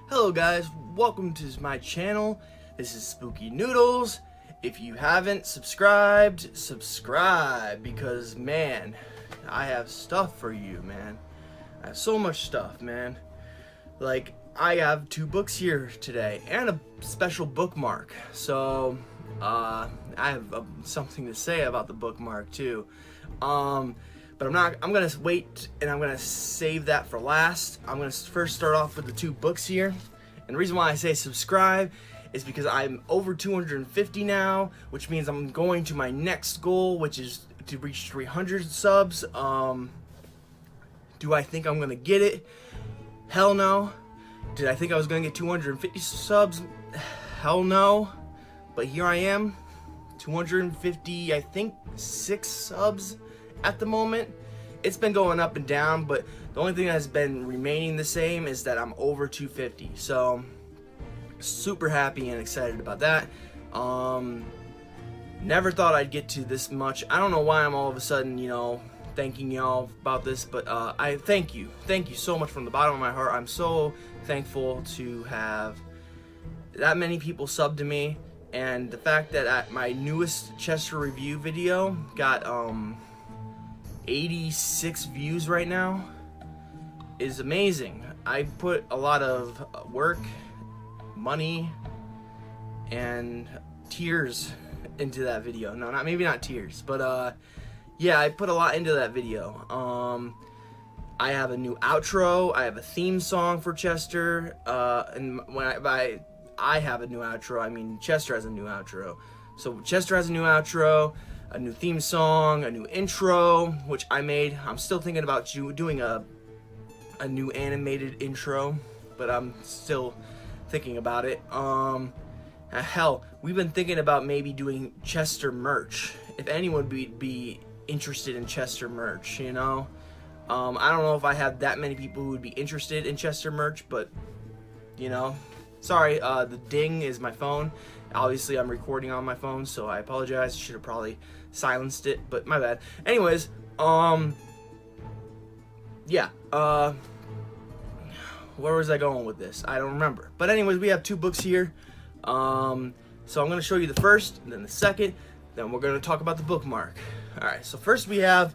Hello guys, welcome to my channel. This is Spooky Noodles. If you haven't subscribed, subscribe because man, I have stuff for you, man. I have so much stuff, man. Like, I have 2 books here today and a special bookmark. So, I have something to say about the bookmark too. But I'm gonna wait and I'm gonna save that for last. I'm gonna first start off with the 2 books here. And the reason why I say subscribe is because I'm over 250 now, which means I'm going to my next goal, which is to reach 300 subs. Do I think I'm gonna get it? Hell no. Did I think I was gonna get 250 subs? Hell no. But here I am, 250, I think 6 subs at the moment. It's been going up and down, but the only thing that's been remaining the same is that I'm over 250. So super happy and excited about that. Never thought I'd get to this much. I don't know why I'm all of a sudden, thanking y'all about this, but I thank you so much from the bottom of my heart. I'm so thankful to have that many people sub to me, and the fact that my newest Chester review video got 86 views right now is amazing. I put a lot of work, money, and tears into that video. No, maybe not tears, but yeah, I put a lot into that video. I have a new outro. I have a theme song for Chester, and when I have a new outro, I mean Chester has a new outro. So Chester has a new outro, a new theme song, a new intro, which I made. I'm still thinking about doing a new animated intro, but I'm still thinking about it. Hell, we've been thinking about maybe doing Chester merch. If anyone would be interested in Chester merch, I don't know if I have that many people who would be interested in Chester merch, but sorry, the ding is my phone. Obviously, I'm recording on my phone, so I apologize. Should have probably silenced it, but my bad. Anyways, yeah, where was I going with this? I don't remember. But anyways, we have 2 books here. So I'm going to show you the first, and then the second, then we're going to talk about the bookmark. Alright, so first we have,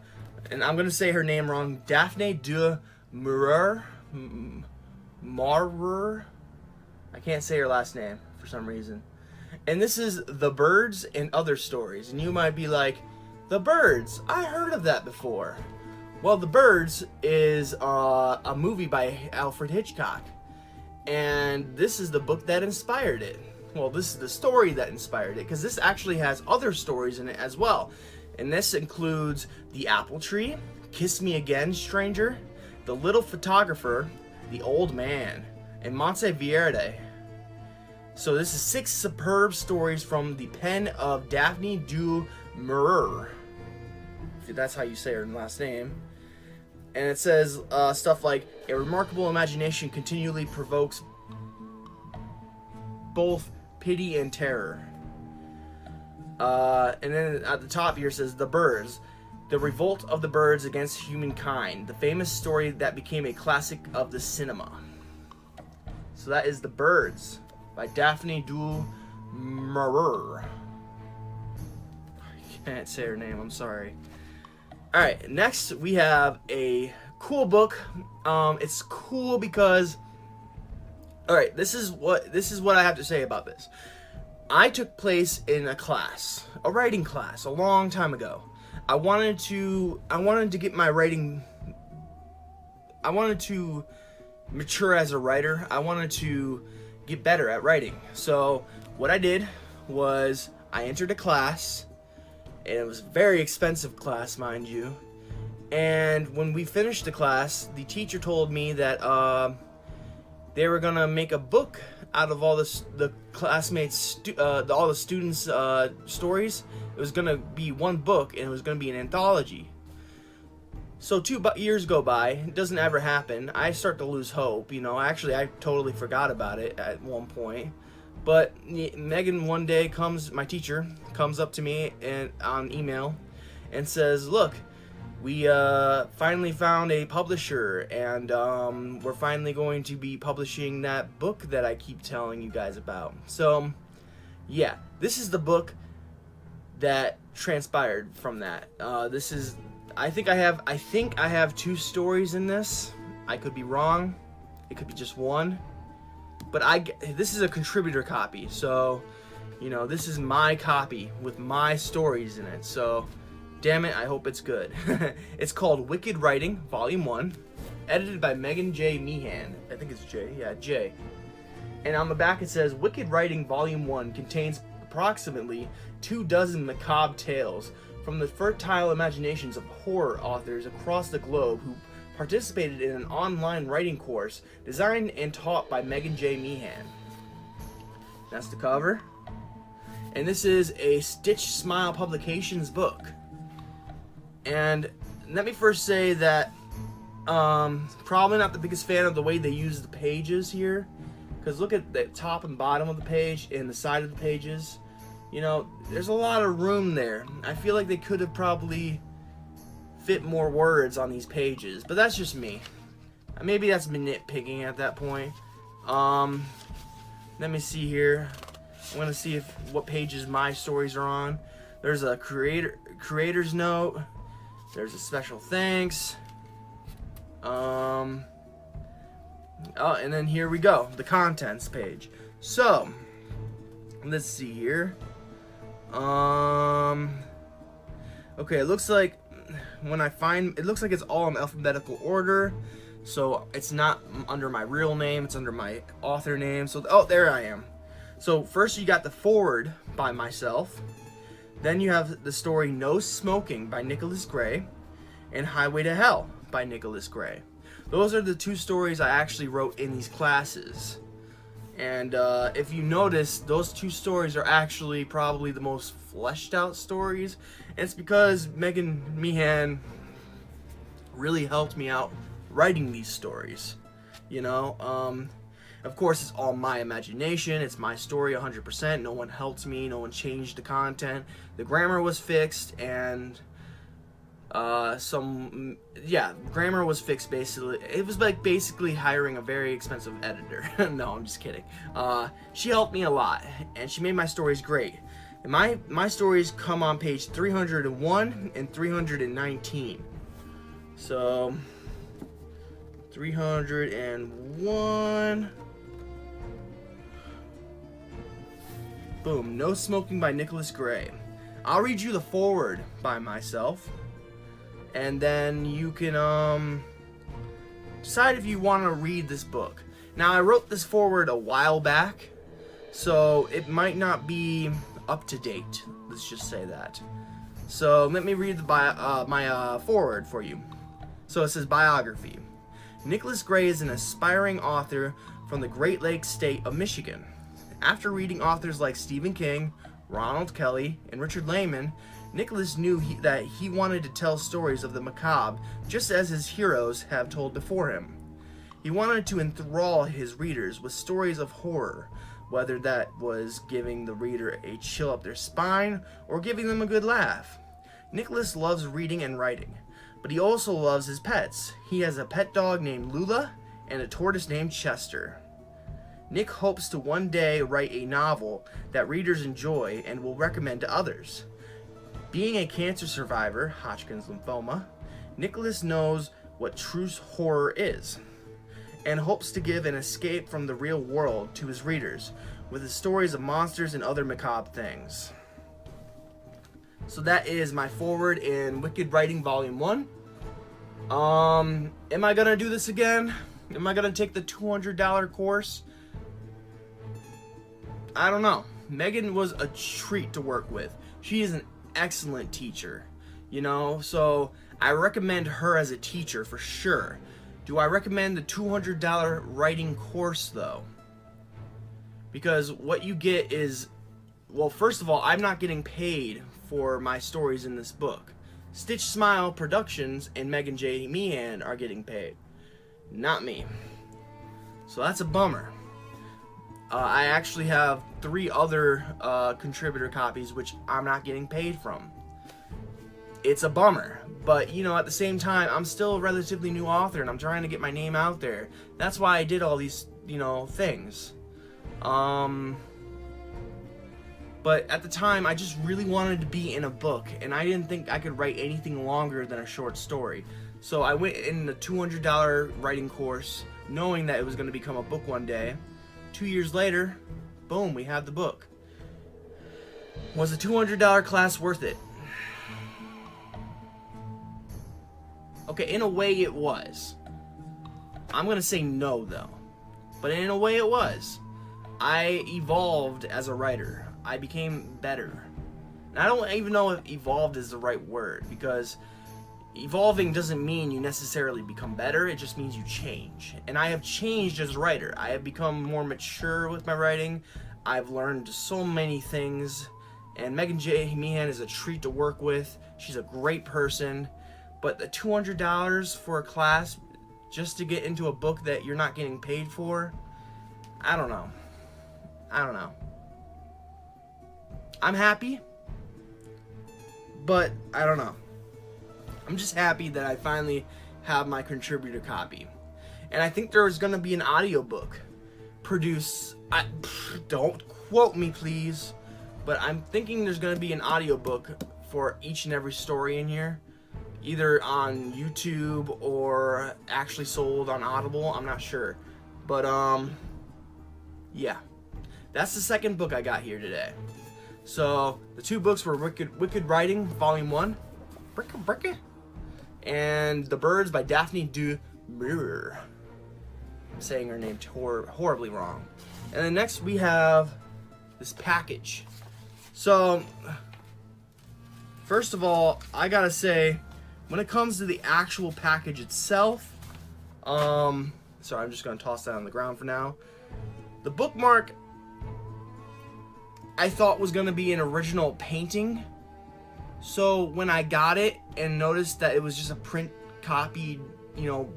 and I'm going to say her name wrong, Daphne du Maurier. I can't say her last name for some reason. And this is The Birds and Other Stories. And you might be like, The Birds? I heard of that before. Well, The Birds is a movie by Alfred Hitchcock. And this is the book that inspired it. Well, this is the story that inspired it, because this actually has other stories in it as well. And this includes The Apple Tree, Kiss Me Again, Stranger, The Little Photographer, The Old Man, and Monteverde. So this is 6 superb stories from the pen of Daphne du Maurier, if that's how you say her last name. And it says stuff like, a remarkable imagination continually provokes both pity and terror. And then at the top here says, The Birds, the revolt of the birds against humankind, the famous story that became a classic of the cinema. So that is The Birds by Daphne du Maurier. I can't say her name, I'm sorry. Alright, next we have a cool book. It's cool because, alright, this is what I have to say about this. I took place in a writing class, a long time ago. I wanted to get my writing, I wanted to mature as a writer. I wanted to get better at writing. So what I did was I entered a class, and it was a very expensive class, mind you. And when we finished the class, the teacher told me that they were gonna make a book out of all the classmates, all the students' stories. It was gonna be one book, and it was gonna be an anthology. So 2 years go by, it doesn't ever happen. I start to lose hope, Actually, I totally forgot about it at one point. But Megan one day my teacher comes up to me on email and says, look, we finally found a publisher, and we're finally going to be publishing that book that I keep telling you guys about. So, yeah, this is the book that transpired from that. This is, I think I have 2 stories in this. I could be wrong. It could be just one. But this is a contributor copy, so, you know, this is my copy with my stories in it. So, damn it, I hope it's good. It's called Wicked Writing, Volume 1, edited by Megan J. Meehan. I think it's J. Yeah, J. And on the back it says, Wicked Writing, Volume 1 contains approximately 24 macabre tales from the fertile imaginations of horror authors across the globe who participated in an online writing course designed and taught by Megan J. Meehan. That's the cover. And this is a Stitch Smile Publications book. And let me first say that probably not the biggest fan of the way they use the pages here, because look at the top and bottom of the page and the side of the pages. You know, there's a lot of room there. I feel like they could have probably fit more words on these pages, but that's just me. Maybe that's me nitpicking at that point. Let me see here. I'm gonna see what pages my stories are on. There's a creator's note. There's a special thanks. Oh, and then here we go, the contents page. So, let's see here. Okay, it looks like it looks like it's all in alphabetical order. So it's not under my real name, it's under my author name. So, oh, there I am. So first you got the foreword by myself. Then you have the story No Smoking by Nicholas Gray and Highway to Hell by Nicholas Gray. Those are the 2 stories I actually wrote in these classes. And if you notice, those 2 stories are actually probably the most fleshed out stories. And it's because Megan Meehan really helped me out writing these stories. You know, of course, it's all my imagination. It's my story 100%. No one helped me. No one changed the content. The grammar was fixed, and grammar was fixed. Basically, it was like basically hiring a very expensive editor. No, I'm just kidding. She helped me a lot, and she made my stories great. And my stories come on page 301 and 319. So 301. Boom. No Smoking by Nicholas Gray. I'll read you the foreword by myself, and then you can decide if you want to read this book. Now, I wrote this foreword a while back, so it might not be up to date. Let's just say that. So let me read my foreword for you. So it says, biography. Nicholas Gray is an aspiring author from the Great Lakes state of Michigan. After reading authors like Stephen King, Ronald Kelly, and Richard Lehman, Nicholas knew that he wanted to tell stories of the macabre just as his heroes have told before him. He wanted to enthrall his readers with stories of horror, whether that was giving the reader a chill up their spine or giving them a good laugh. Nicholas loves reading and writing, but he also loves his pets. He has a pet dog named Lula and a tortoise named Chester. Nick hopes to one day write a novel that readers enjoy and will recommend to others. Being a cancer survivor, Hodgkin's lymphoma, Nicholas knows what true horror is, and hopes to give an escape from the real world to his readers with his stories of monsters and other macabre things. So that is my foreword in Wicked Writing Volume 1. Am I gonna do this again? Am I gonna take the $200 course? I don't know. Megan was a treat to work with. She is an excellent teacher, you know, so I recommend her as a teacher for sure. Do I recommend the $200 writing course though? Because what you get is, well, first of all, I'm not getting paid for my stories in this book. Stitch Smile Productions and Megan J. Meehan are getting paid, not me. So that's a bummer. I actually have 3 other contributor copies which I'm not getting paid from. It's a bummer, But, you know, at the same time, I'm still a relatively new author, and I'm trying to get my name out there. That's why I did all these, you know, things. But at the time, I just really wanted to be in a book, and I didn't think I could write anything longer than a short story. So I went in the $200 writing course, knowing that it was going to become a book one day. 2 years later, boom, we have the book. Was the $200 class worth it? Okay, in a way it was. I'm going to say no, though. But in a way it was. I evolved as a writer. I became better. And I don't even know if evolved is the right word, because evolving doesn't mean you necessarily become better. It just means you change. And I have changed as a writer. I have become more mature with my writing. I've learned so many things. And Megan J. Meehan is a treat to work with. She's a great person. But the $200 for a class just to get into a book that you're not getting paid for, I don't know. I'm happy, but I don't know. I'm just happy that I finally have my contributor copy. And I think there's going to be an audiobook produced. Don't quote me, please. But I'm thinking there's going to be an audiobook for each and every story in here. Either on YouTube or actually sold on Audible. I'm not sure. But, yeah. That's the second book I got here today. So, the two books were Wicked Writing, Volume 1. And The Birds by Daphne du Maurier. I'm saying her name horribly wrong. And then next we have this package. So, first of all, I gotta say, when it comes to the actual package itself, sorry, I'm just gonna toss that on the ground for now. The bookmark, I thought was gonna be an original painting. So when I got it and noticed that it was just a print copied,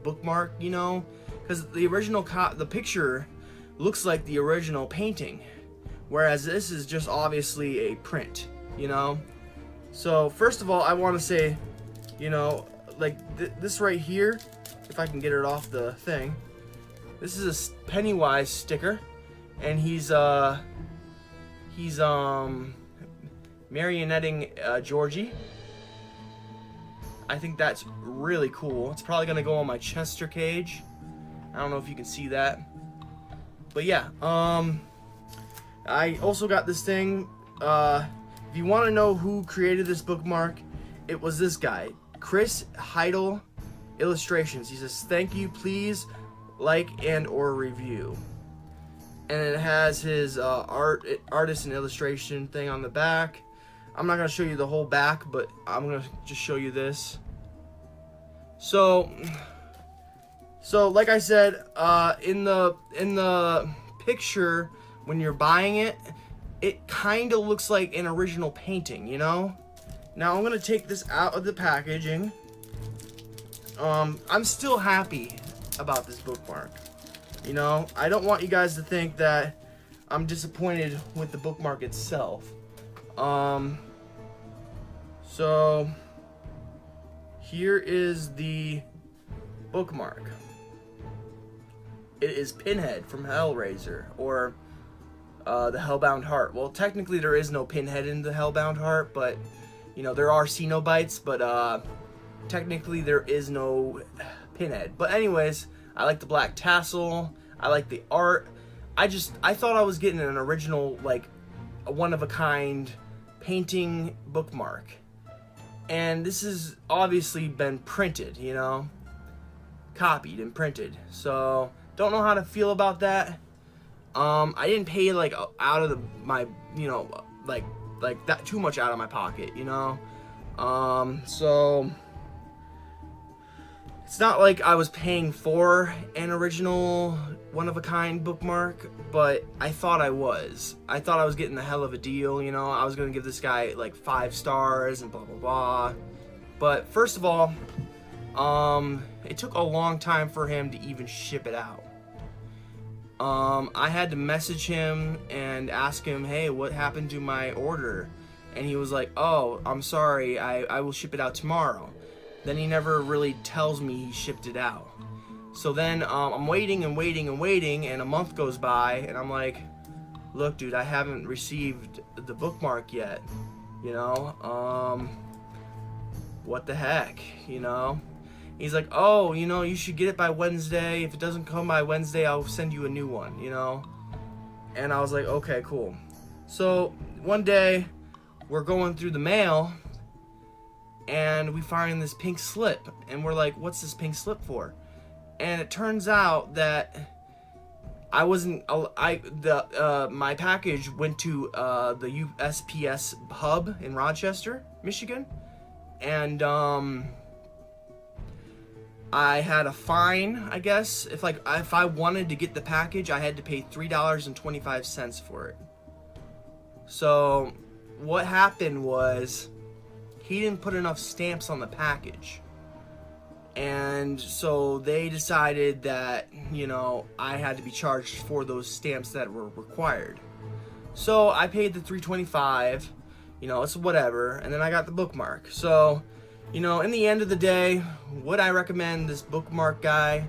bookmark, because the original the picture looks like the original painting, whereas this is just obviously a print, So first of all, I want to say, this right here, if I can get it off the thing, this is a Pennywise sticker, and he's marionetting Georgie. I think that's really cool. It's probably gonna go on my Chester cage. I don't know if you can see that, but yeah. I also got this thing. If you want to know who created this bookmark, it was this guy, Chris Heidel Illustrations. He says, "Thank you, please like and or review." And it has his artist and illustration thing on the back. I'm not gonna show you the whole back, but I'm gonna just show you this. So like I said, in the picture when you're buying it, it kind of looks like an original painting, Now I'm gonna take this out of the packaging. I'm still happy about this bookmark. I don't want you guys to think that I'm disappointed with the bookmark itself. So here is the bookmark. It is Pinhead from Hellraiser, or the Hellbound Heart. Well, technically there is no Pinhead in the Hellbound Heart, but there are Cenobites, but technically there is no Pinhead. But anyways, I like the black tassel. I like the art. I thought I was getting an original, a one-of-a-kind painting bookmark. And this has obviously been printed, copied and printed. So, don't know how to feel about that. I didn't pay, out of my, that too much out of my pocket, So it's not like I was paying for an original one-of-a-kind bookmark, but I thought I was. I thought I was getting a hell of a deal, I was gonna give this guy 5 stars and blah blah blah. But first of all, it took a long time for him to even ship it out. I had to message him and ask him, hey, what happened to my order? And he was like, oh, I'm sorry, I will ship it out tomorrow. then he never really tells me he shipped it out. So then I'm waiting and waiting and waiting, and a month goes by, and I'm like, look, dude, I haven't received the bookmark yet, you know, what the heck, you know? He's like, oh, you know, you should get it by Wednesday. If it doesn't come by Wednesday, I'll send you a new one, you know? And I was like, okay, cool. So one day, we're going through the mail, and we find this pink slip, and we're like, what's this pink slip for? And it turns out that my package went to the USPS hub in Rochester, Michigan, and I had a fine, I guess. If I wanted to get the package, I had to pay $3.25 for it. So what happened was he didn't put enough stamps on the package. And so they decided that, you know, I had to be charged for those stamps that were required. So I paid the $3.25, you know, it's whatever, and then I got the bookmark. So, you know, in the end of the day, would I recommend this bookmark guy?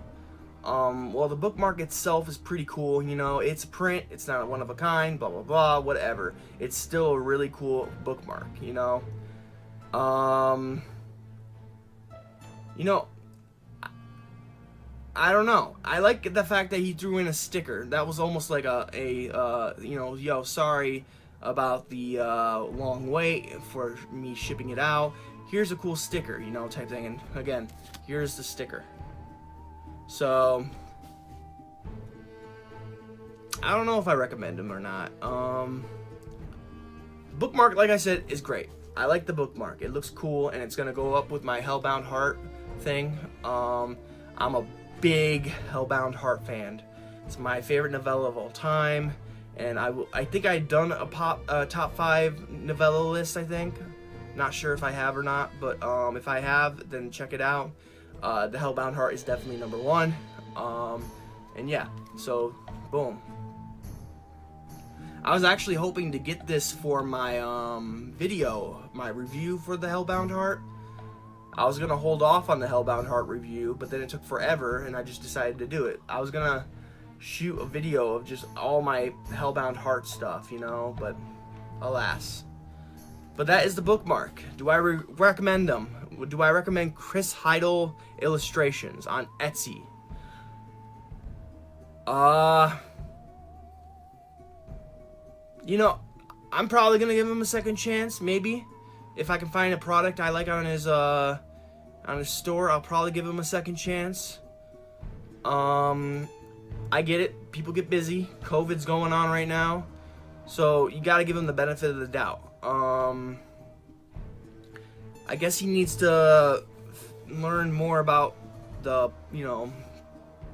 Well, the bookmark itself is pretty cool, you know, it's a print, it's not one of a kind, blah, blah, blah, whatever. It's still a really cool bookmark, you know. You know, I don't know. I like the fact that he threw in a sticker. That was almost like you know, yo, sorry about the long wait for me shipping it out. Here's a cool sticker, you know, type thing. And again, here's the sticker. So I don't know if I recommend him or not. Bookmark, like I said, is great. I like the bookmark. It looks cool, and it's gonna go up with my Hellbound Heart thing. I'm a big Hellbound Heart fan. It's my favorite novella of all time, and I think I've done a top 5 novella list, I think. Not sure if I have or not, but if I have, then check it out. The Hellbound Heart is definitely number 1. And yeah, so boom. I was actually hoping to get this for my video, my review for the Hellbound Heart. I was gonna hold off on the Hellbound Heart review, but then it took forever, and I just decided to do it. I was gonna shoot a video of just all my Hellbound Heart stuff, you know, but alas. But that is the bookmark. Do I recommend them? Do I recommend Chris Heidel illustrations on Etsy? You know, I'm probably gonna give him a second chance, maybe. If I can find a product I like on his store, I'll probably give him a second chance. I get it. People get busy. COVID's going on right now. So you gotta give him the benefit of the doubt. I guess he needs to learn more about the, you know,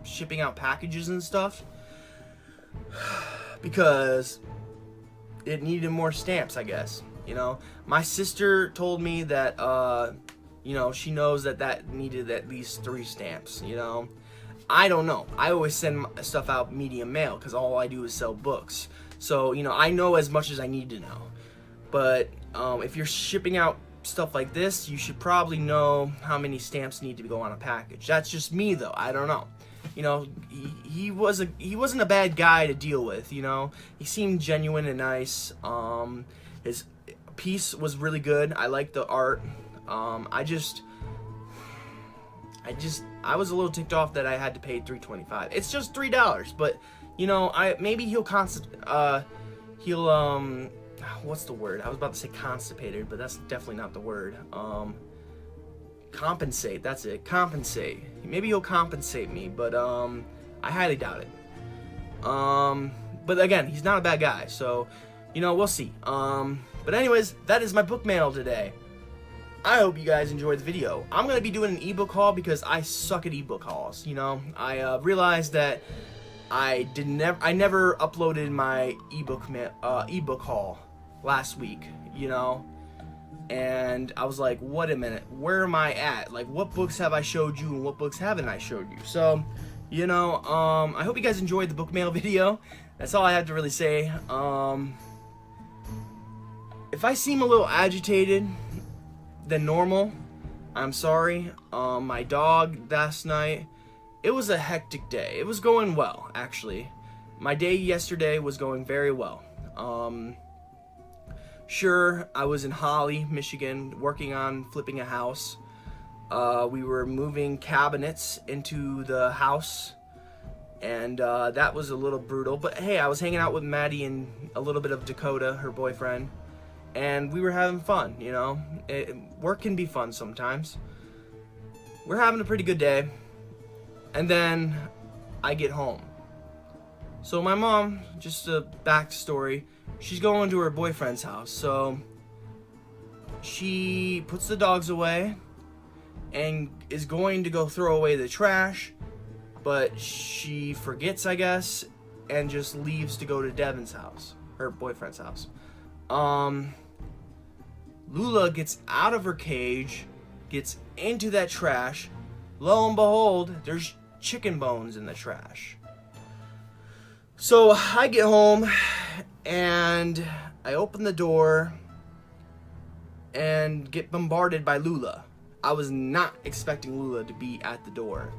shipping out packages and stuff. Because it needed more stamps, I guess. You know, my sister told me that, you know, she knows that needed at least 3 stamps, you know. I don't know. I always send stuff out medium mail because all I do is sell books. So, you know, I know as much as I need to know. But if you're shipping out stuff like this, you should probably know how many stamps need to go on a package. That's just me, though. I don't know. You know, he wasn't a bad guy to deal with, you know. He seemed genuine and nice. His piece was really good. I liked the art. I was a little ticked off that I had to pay $3.25. It's just $3, but you know, maybe he'll what's the word? I was about to say constipated, but that's definitely not the word. Compensate. That's it. Compensate. Maybe he'll compensate me, but I highly doubt it. But again, he's not a bad guy, so you know, we'll see. But anyways, that is my book mail today. I hope you guys enjoyed the video. I'm going to be doing an ebook haul because I suck at ebook hauls, you know. I realized that I never uploaded my ebook haul last week, you know. And I was like, wait a minute, where am I at? Like, what books have I showed you and what books haven't I showed you? So, you know, I hope you guys enjoyed the book mail video. That's all I have to really say. If I seem a little agitated than normal, I'm sorry. My dog last night, it was a hectic day. It was going well, actually. My day yesterday was going very well. Sure, I was in Holly, Michigan, working on flipping a house. We were moving cabinets into the house, and that was a little brutal. But hey, I was hanging out with Maddie and a little bit of Dakota, her boyfriend, and we were having fun, you know. Work can be fun sometimes. We're having a pretty good day, and then I get home. So my mom, just a backstory, she's going to her boyfriend's house. So she puts the dogs away and is going to go throw away the trash, but she forgets, I guess, and just leaves to go to Devin's house, her boyfriend's house. Lula gets out of her cage, gets into that trash. Lo and behold, there's chicken bones in the trash. So I get home and I open the door and get bombarded by Lula. I was not expecting Lula to be at the door.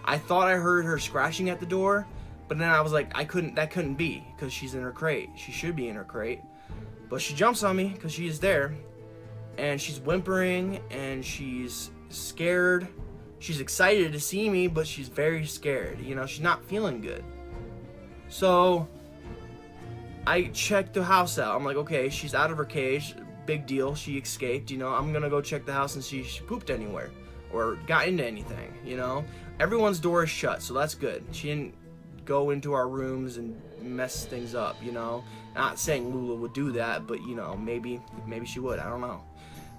I thought I heard her scratching at the door, but then I was like, that couldn't be, because she's in her crate. She should be in her crate. But she jumps on me because she is there, and she's whimpering and she's scared. She's excited to see me, but she's very scared. You know, she's not feeling good. So I checked the house out. I'm like, okay, she's out of her cage. Big deal. She escaped. You know, I'm gonna go check the house and see if she pooped anywhere or got into anything. You know, everyone's door is shut, so that's good. She didn't go into our rooms and mess things up. You know, not saying Lula would do that, but you know, maybe she would. I don't know.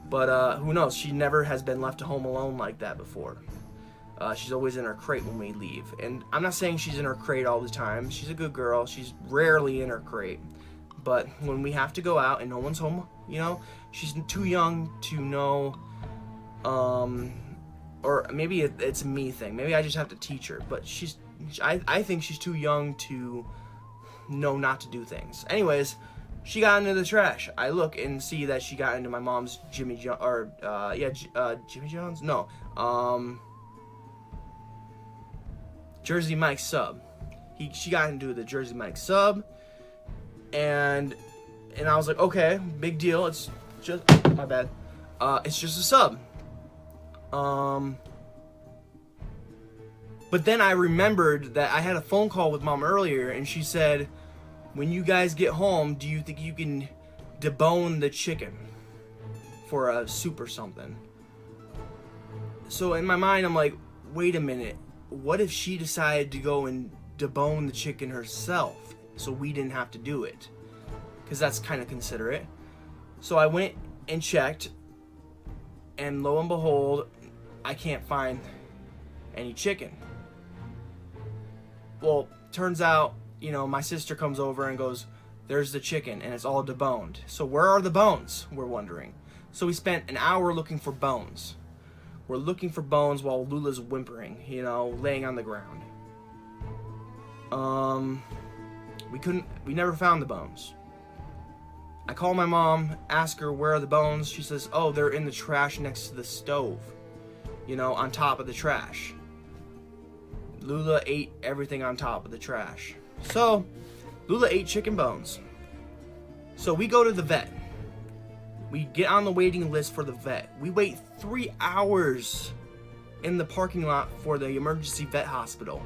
But who knows? She never has been left home alone like that before. She's always in her crate when we leave. And I'm not saying she's in her crate all the time. She's a good girl. She's rarely in her crate. But when we have to go out and no one's home, you know, she's too young to know, or maybe it's a me thing. Maybe I just have to teach her. But I think she's too young to know not to do things. Anyways, she got into the trash. I look and see that she got into my mom's Jimmy John's, No, Jersey Mike's sub. She got into the Jersey Mike's sub, and I was like, okay, big deal. It's just my bad. It's just a sub. But then I remembered that I had a phone call with Mom earlier, and she said, when you guys get home, do you think you can debone the chicken for a soup or something? So in my mind, I'm like, wait a minute. What if she decided to go and debone the chicken herself so we didn't have to do it? Because that's kind of considerate. So I went and checked, and lo and behold, I can't find any chicken. Well, turns out, you know, my sister comes over and goes, there's the chicken, and it's all deboned. So where are the bones? We're wondering. So we spent an hour looking for bones. We're looking for bones while Lula's whimpering, you know, laying on the ground. We never found the bones. I call my mom, ask her where are the bones. She says, oh, they're in the trash next to the stove, you know, on top of the trash. Lula ate everything on top of the trash. So, Lula ate chicken bones. So we go to the vet. We get on the waiting list for the vet. We wait 3 hours in the parking lot for the emergency vet hospital.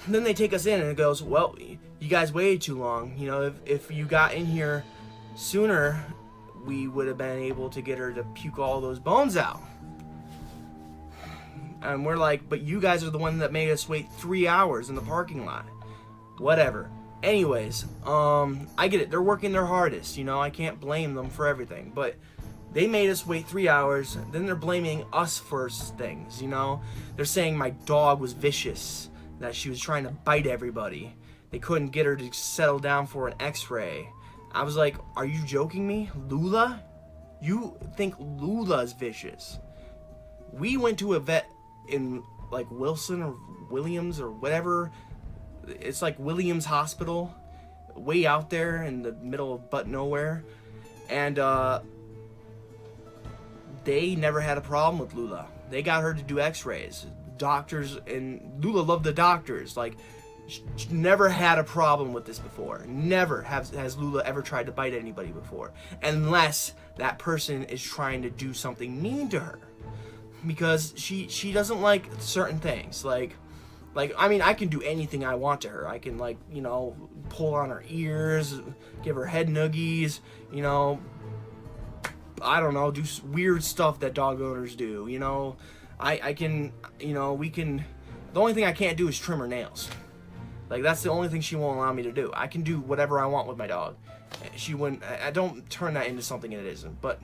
And then they take us in and it goes, well, you guys waited too long. You know, if you got in here sooner, we would have been able to get her to puke all those bones out. And we're like, but you guys are the one that made us wait 3 hours in the parking lot. Whatever. Anyways, I get it. They're working their hardest, you know. I can't blame them for everything. But they made us wait 3 hours. Then they're blaming us for things, you know. They're saying my dog was vicious, that she was trying to bite everybody. They couldn't get her to settle down for an x-ray. I was like, are you joking me? Lula? You think Lula's vicious? We went to a vet in like Wilson or Williams or whatever. It's like Williams Hospital, way out there in the middle of but nowhere. And they never had a problem with Lula. They got her to do x-rays. Doctors, and Lula loved the doctors. Like, she never had a problem with this before. Never has Lula ever tried to bite anybody before. Unless that person is trying to do something mean to her. Because she doesn't like certain things. Like, I mean, I can do anything I want to her. I can, like, you know, pull on her ears, give her head noogies, you know, I don't know, do weird stuff that dog owners do, you know. I can, you know, we can, the only thing I can't do is trim her nails. Like, that's the only thing she won't allow me to do. I can do whatever I want with my dog. She wouldn't, I don't turn that into something it isn't, but,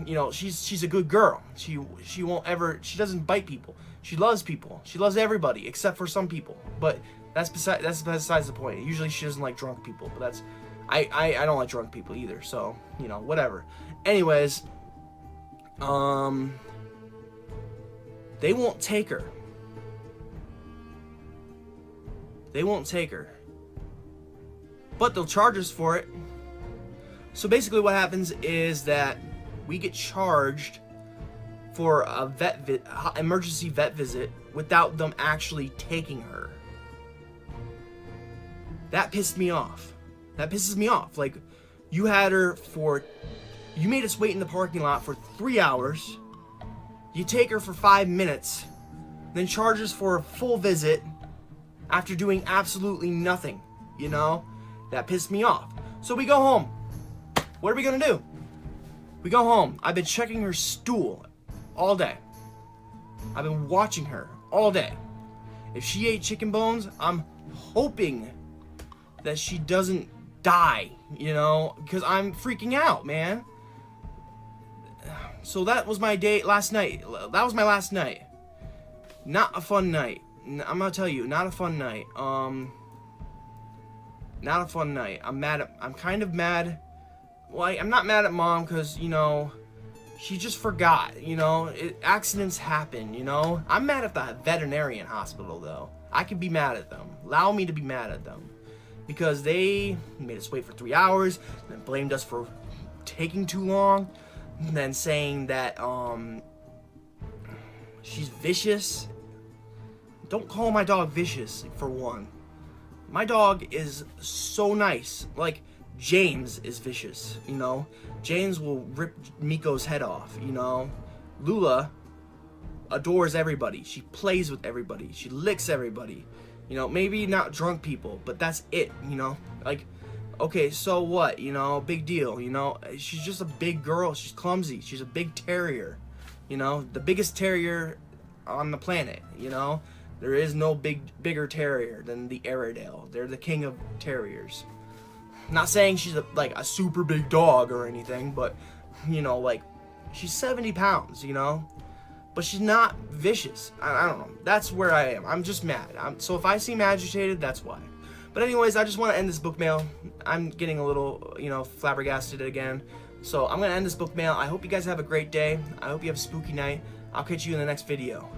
you know, she's a good girl. She won't ever, she doesn't bite people. She loves people. She loves everybody except for some people. But that's besides the point. Usually she doesn't like drunk people, but that's, I don't like drunk people either. So, you know, whatever. Anyways, they won't take her. They won't take her. But they'll charge us for it. So basically what happens is that we get charged for a emergency vet visit without them actually taking her. That pissed me off. That pisses me off. Like, you had her for, you made us wait in the parking lot for 3 hours. You take her for 5 minutes, then charge us for a full visit after doing absolutely nothing, you know? That pissed me off. So we go home. What are we gonna do? We go home. I've been checking her stool all day. I've been watching her all day. If she ate chicken bones, I'm hoping that she doesn't die, you know, because I'm freaking out, man. So that was my day last night. That was my last night. Not a fun night. I'm gonna tell you, not a fun night. Not a fun night. I'm kind of mad. Well, I'm not mad at Mom because, you know, she just forgot, you know. Accidents happen, you know. I'm mad at the veterinarian hospital, though. I can be mad at them. Allow me to be mad at them. Because they made us wait for 3 hours, and then blamed us for taking too long, and then saying that, she's vicious. Don't call my dog vicious, for one. My dog is so nice. Like, James is vicious, you know. James will rip Miko's head off, you know. Lula adores everybody. She plays with everybody. She licks everybody. You know, maybe not drunk people, but that's it, you know. Like, okay, so what, you know, big deal, you know. She's just a big girl. She's clumsy. She's a big terrier, you know. The biggest terrier on the planet, you know. There is no bigger terrier than the Airedale. They're the king of terriers. Not saying she's like a super big dog or anything, but, you know, like, she's 70 pounds, you know? But she's not vicious. I don't know. That's where I am. I'm just mad. So if I seem agitated, that's why. But anyways, I just want to end this book mail. I'm getting a little, you know, flabbergasted again. So I'm going to end this book mail. I hope you guys have a great day. I hope you have a spooky night. I'll catch you in the next video.